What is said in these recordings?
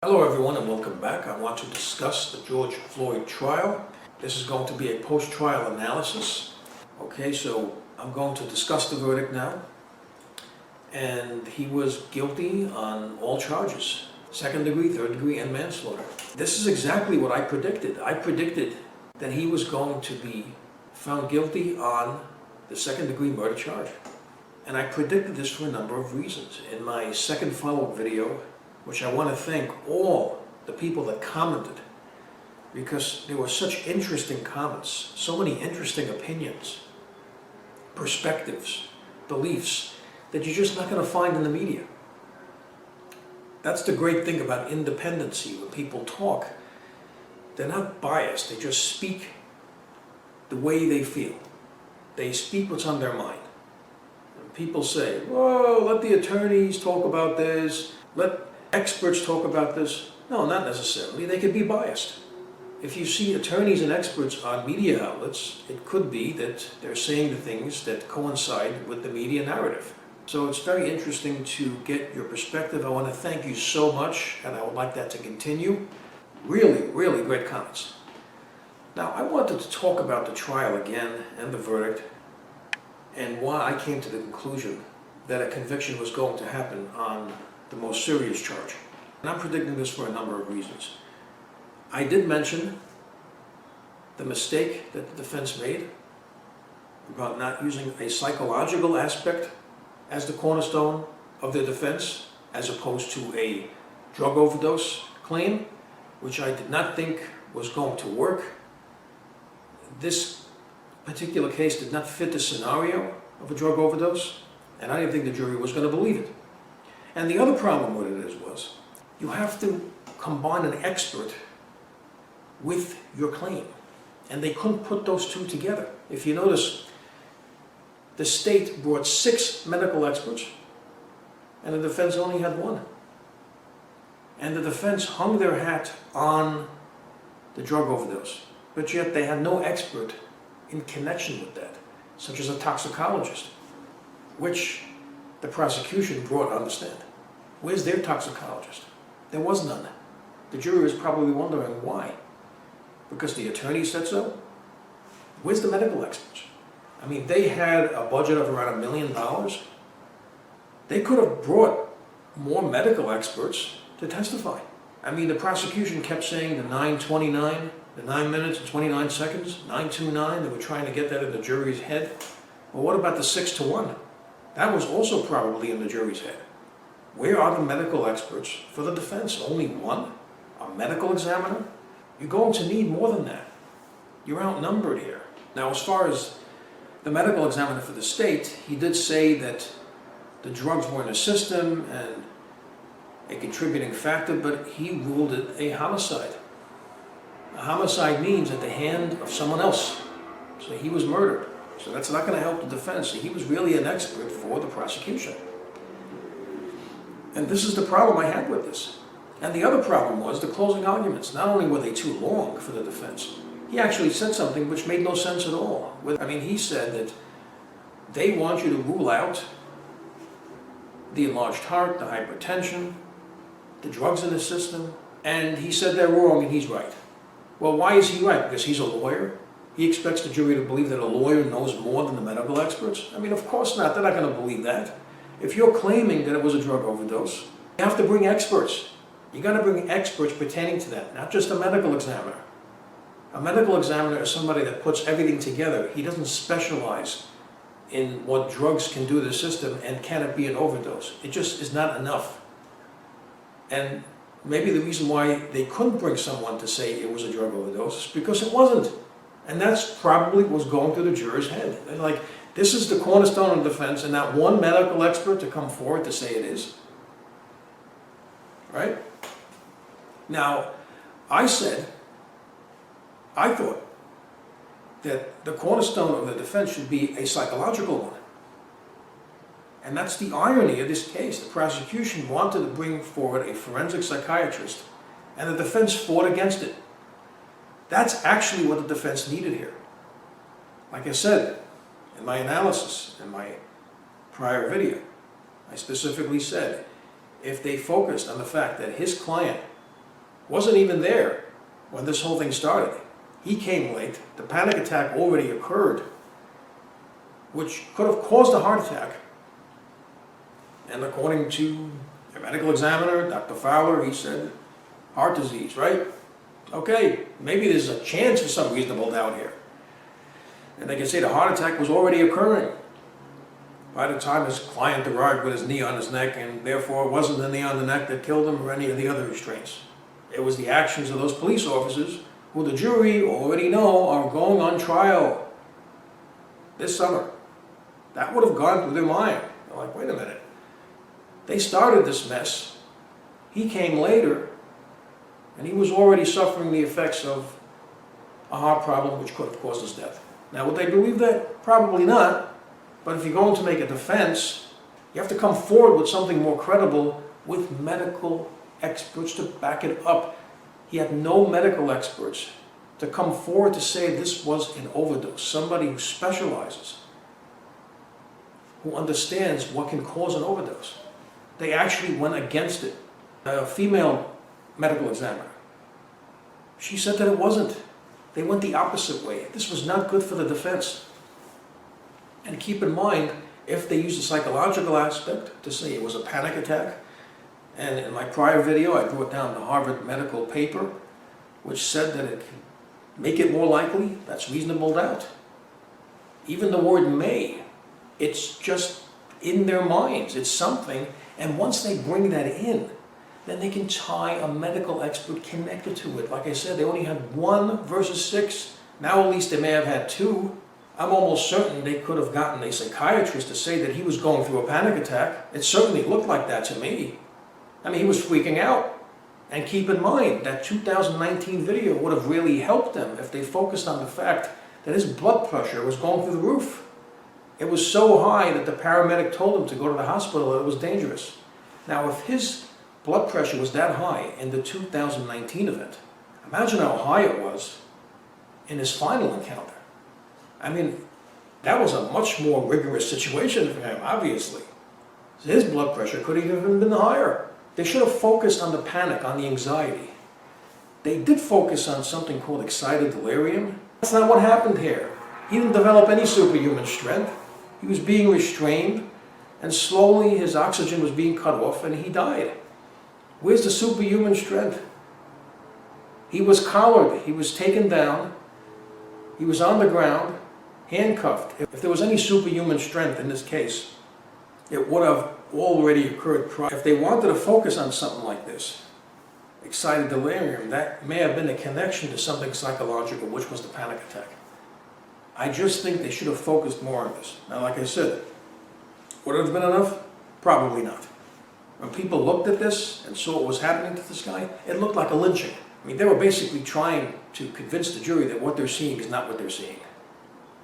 Hello everyone and welcome back. I want to discuss the George Floyd trial. This is going to be a post-trial analysis. Okay, so I'm going to discuss the verdict now. And he was guilty on all charges. Second degree, third degree, and manslaughter. This is exactly what I predicted. I predicted that he was going to be found guilty on the second degree murder charge. And I predicted this for a number of reasons. In my second follow-up video, which I want to thank all the people that commented, because there were such interesting comments, so many interesting opinions, perspectives, beliefs, that you're just not going to find in the media. That's the great thing about independency. When people talk, they're not biased, they just speak the way they feel. They speak what's on their mind. And people say, whoa, let the attorneys talk about this, let experts talk about this. No, not necessarily. They could be biased. If you see attorneys and experts on media outlets, it could be that they're saying the things that coincide with the media narrative. So it's very interesting to get your perspective. I want to thank you so much, and I would like that to continue. Really, really great comments. Now, I wanted to talk about the trial again and the verdict, and why I came to the conclusion that a conviction was going to happen on the most serious charge. And I'm predicting this for a number of reasons. I did mention the mistake that the defense made about not using a psychological aspect as the cornerstone of their defense, as opposed to a drug overdose claim, which I did not think was going to work. This particular case did not fit the scenario of a drug overdose, and I didn't think the jury was going to believe it. And the other problem with it was, you have to combine an expert with your claim. And they couldn't put those two together. If you notice, the state brought 6 medical experts, and the defense only had 1. And the defense hung their hat on the drug overdose, but yet they had no expert in connection with that, such as a toxicologist, which the prosecution brought on the stand. Where's their toxicologist? There was none. The jury is probably wondering why. Because the attorney said so? Where's the medical experts? I mean, they had a budget of around $1 million. They could have brought more medical experts to testify. I mean, the prosecution kept saying the 9:29, the 9 minutes and 29 seconds, 9:29. They were trying to get that in the jury's head. Well, what about the 6-1? That was also probably in the jury's head. Where are the medical experts for the defense? Only 1? A medical examiner? You're going to need more than that. You're outnumbered here. Now, as far as the medical examiner for the state, he did say that the drugs were in the system and a contributing factor, but he ruled it a homicide. A homicide means at the hand of someone else. So he was murdered. So that's not going to help the defense. So he was really an expert for the prosecution. And this is the problem I had with this. And the other problem was the closing arguments. Not only were they too long for the defense, he actually said something which made no sense at all. I mean, he said that they want you to rule out the enlarged heart, the hypertension, the drugs in the system, and he said they're wrong and he's right. Well, why is he right? Because he's a lawyer? He expects the jury to believe that a lawyer knows more than the medical experts? I mean, of course not. They're not going to believe that. If you're claiming that it was a drug overdose, you have to bring experts. You got to bring experts pertaining to that, not just a medical examiner. A medical examiner is somebody that puts everything together. He doesn't specialize in what drugs can do to the system and can it be an overdose. It just is not enough. And maybe the reason why they couldn't bring someone to say it was a drug overdose is because it wasn't. And that's probably what was going through the juror's head. They're like, this is the cornerstone of defense, and not one medical expert to come forward to say it is. Right? Now, I thought that the cornerstone of the defense should be a psychological one. And that's the irony of this case. The prosecution wanted to bring forward a forensic psychiatrist, and the defense fought against it. That's actually what the defense needed here. Like I said, in my analysis, in my prior video, I specifically said, if they focused on the fact that his client wasn't even there when this whole thing started. He came late. The panic attack already occurred, which could have caused a heart attack. And according to a medical examiner, Dr. Fowler, he said heart disease, right? Okay, maybe there's a chance for some reasonable doubt here. And they can say the heart attack was already occurring by the time his client arrived with his knee on his neck, and therefore it wasn't the knee on the neck that killed him or any of the other restraints. It was the actions of those police officers who the jury already know are going on trial this summer. That would have gone through their mind. They're like, wait a minute. They started this mess. He came later, and he was already suffering the effects of a heart problem which could have caused his death. Now, would they believe that? Probably not. But if you're going to make a defense, you have to come forward with something more credible with medical experts to back it up. He had no medical experts to come forward to say this was an overdose. Somebody who specializes, who understands what can cause an overdose. They actually went against it. A female medical examiner, she said that it wasn't. They went the opposite way. This was not good for the defense. And keep in mind, if they used a psychological aspect to say it was a panic attack, and in my prior video I brought down the Harvard medical paper, which said that it can make it more likely, that's reasonable doubt. Even the word may, it's just in their minds, it's something, and once they bring that in, then they can tie a medical expert connected to it. Like I said, they only had 1 versus 6. Now at least they may have had 2. I'm almost certain they could have gotten a psychiatrist to say that he was going through a panic attack. It certainly looked like that to me. I mean, he was freaking out. And keep in mind, that 2019 video would have really helped them if they focused on the fact that his blood pressure was going through the roof. It was so high that the paramedic told him to go to the hospital, that it was dangerous. Now, if his blood pressure was that high in the 2019 event, imagine how high it was in his final encounter. I mean, that was a much more rigorous situation for him, obviously. His blood pressure could have even been higher. They should have focused on the panic, on the anxiety. They did focus on something called excited delirium. That's not what happened here. He didn't develop any superhuman strength. He was being restrained, and slowly his oxygen was being cut off, and he died. Where's the superhuman strength? He was collared. He was taken down. He was on the ground, handcuffed. If there was any superhuman strength in this case, it would have already occurred prior. If they wanted to focus on something like this, excited delirium, that may have been a connection to something psychological, which was the panic attack. I just think they should have focused more on this. Now, like I said, would it have been enough? Probably not. When people looked at this and saw what was happening to this guy, it looked like a lynching. I mean, they were basically trying to convince the jury that what they're seeing is not what they're seeing.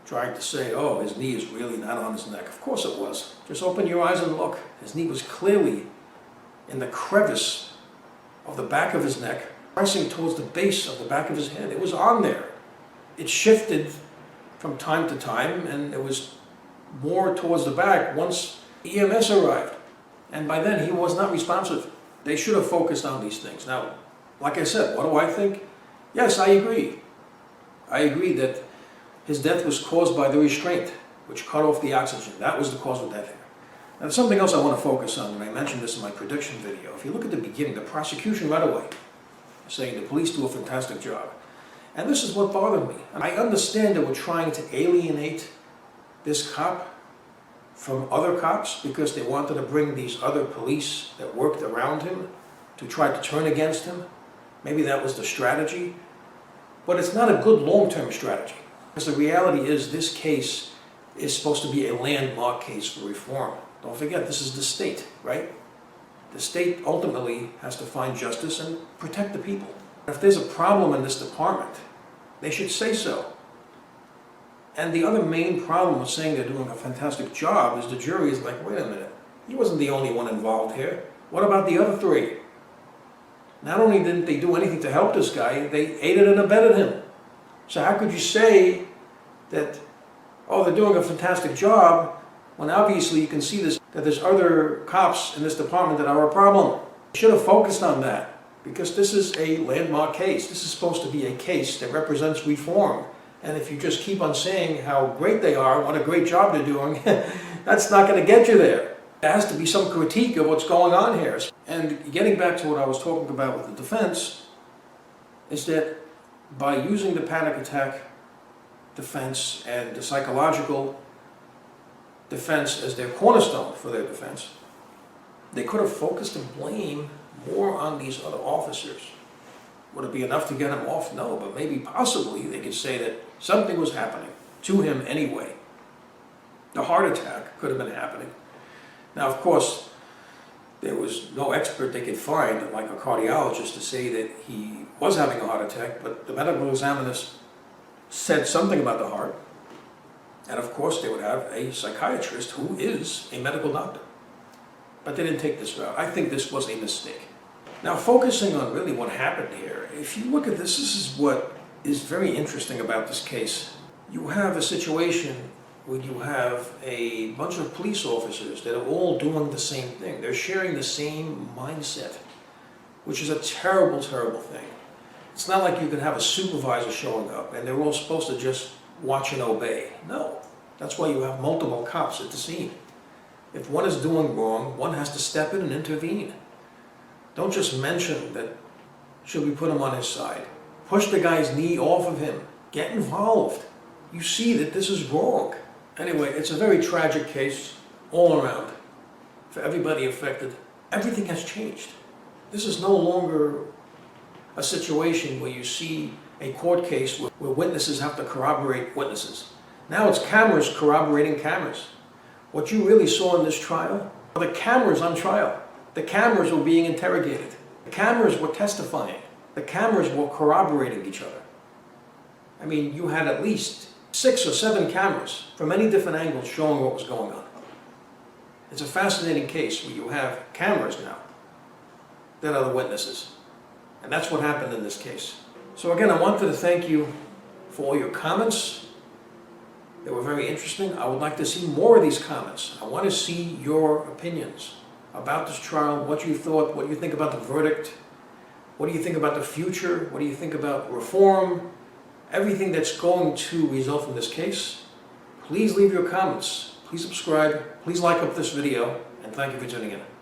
Trying to say, oh, his knee is really not on his neck. Of course it was. Just open your eyes and look. His knee was clearly in the crevice of the back of his neck, pressing towards the base of the back of his head. It was on there. It shifted from time to time, and it was more towards the back once EMS arrived. And by then, he was not responsive. They should have focused on these things. Now, like I said, what do I think? Yes, I agree. I agree that his death was caused by the restraint, which cut off the oxygen. That was the cause of death here. Now, there's something else I want to focus on, and I mentioned this in my prediction video. If you look at the beginning, the prosecution right away, saying the police do a fantastic job. And this is what bothered me. I understand that we're trying to alienate this cop from other cops because they wanted to bring these other police that worked around him to try to turn against him. Maybe that was the strategy. But it's not a good long-term strategy. Because the reality is this case is supposed to be a landmark case for reform. Don't forget, this is the state, right? The state ultimately has to find justice and protect the people. If there's a problem in this department, they should say so. And the other main problem with saying they're doing a fantastic job is the jury is like, wait a minute, he wasn't the only one involved here. What about the other 3? Not only didn't they do anything to help this guy, they aided and abetted him. So how could you say that, oh, they're doing a fantastic job, when obviously you can see this, that there's other cops in this department that are a problem? They should have focused on that. because this is a landmark case. This is supposed to be a case that represents reform. And if you just keep on saying how great they are, what a great job they're doing, that's not going to get you there. There has to be some critique of what's going on here. And getting back to what I was talking about with the defense, is that by using the panic attack defense and the psychological defense as their cornerstone for their defense, they could have focused the blame more on these other officers. Would it be enough to get him off? No, but maybe possibly they could say that something was happening to him anyway. The heart attack could have been happening. Now, of course, there was no expert they could find, like a cardiologist, to say that he was having a heart attack, but the medical examiners said something about the heart. And of course, they would have a psychiatrist who is a medical doctor. But they didn't take this route. I think this was a mistake. Now, focusing on really what happened here, if you look at this, this is what is very interesting about this case. You have a situation where you have a bunch of police officers that are all doing the same thing. They're sharing the same mindset, which is a terrible, terrible thing. It's not like you can have a supervisor showing up and they're all supposed to just watch and obey. No, that's why you have multiple cops at the scene. If one is doing wrong, one has to step in and intervene. Don't just mention that, should we put him on his side? Push the guy's knee off of him. Get involved. You see that this is wrong. Anyway, it's a very tragic case all around for everybody affected. Everything has changed. This is no longer a situation where you see a court case where witnesses have to corroborate witnesses. Now it's cameras corroborating cameras. What you really saw in this trial are the cameras on trial. The cameras were being interrogated. The cameras were testifying. The cameras were corroborating each other. I mean, you had at least 6 or 7 cameras from many different angles showing what was going on. It's a fascinating case where you have cameras now that are the witnesses. And that's what happened in this case. So again, I wanted to thank you for all your comments. They were very interesting. I would like to see more of these comments. I want to see your opinions about this trial, what you thought, what you think about the verdict, what do you think about the future, what do you think about reform, everything that's going to result from this case. Please leave your comments, please subscribe, please like up this video, and thank you for tuning in.